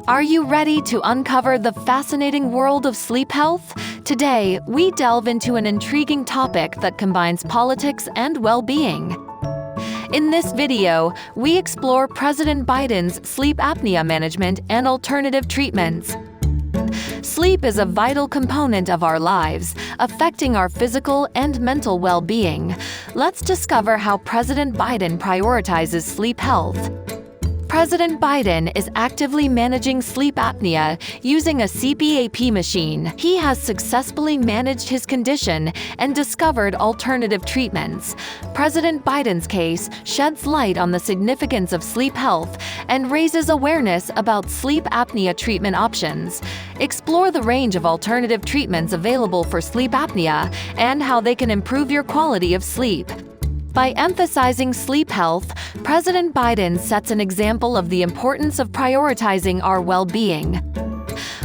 Are you ready to uncover the fascinating world of sleep health? Today, we delve into an intriguing topic that combines politics and well-being. In this video, we explore President Biden's sleep apnea management and alternative treatments. Sleep is a vital component of our lives, affecting our physical and mental well-being. Let's discover how President Biden prioritizes sleep health. President Biden is actively managing sleep apnea using a CPAP machine. He has successfully managed his condition and discovered alternative treatments. President Biden's case sheds light on the significance of sleep health and raises awareness about sleep apnea treatment options. Explore the range of alternative treatments available for sleep apnea and how they can improve your quality of sleep. By emphasizing sleep health, President Biden sets an example of the importance of prioritizing our well-being.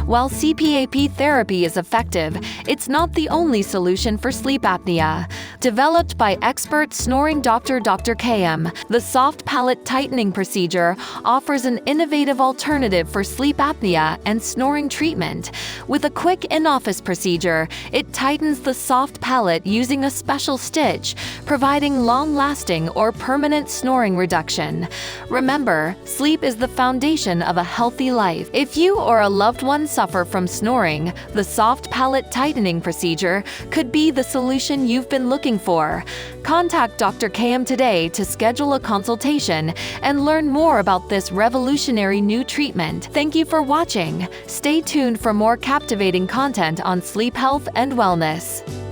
While CPAP therapy is effective, it's not the only solution for sleep apnea. Developed by expert snoring doctor Dr. Kayem, the soft palate tightening procedure offers an innovative alternative for sleep apnea and snoring treatment. With a quick in-office procedure, it tightens the soft palate using a special stitch, providing long-lasting or permanent snoring reduction. Remember, sleep is the foundation of a healthy life. If you or a loved one suffer from snoring, the soft palate tightening procedure could be the solution you've been looking for. Contact Dr. Kayem today to schedule a consultation and learn more about this revolutionary new treatment. Thank you for watching. Stay tuned for more captivating content on sleep health and wellness.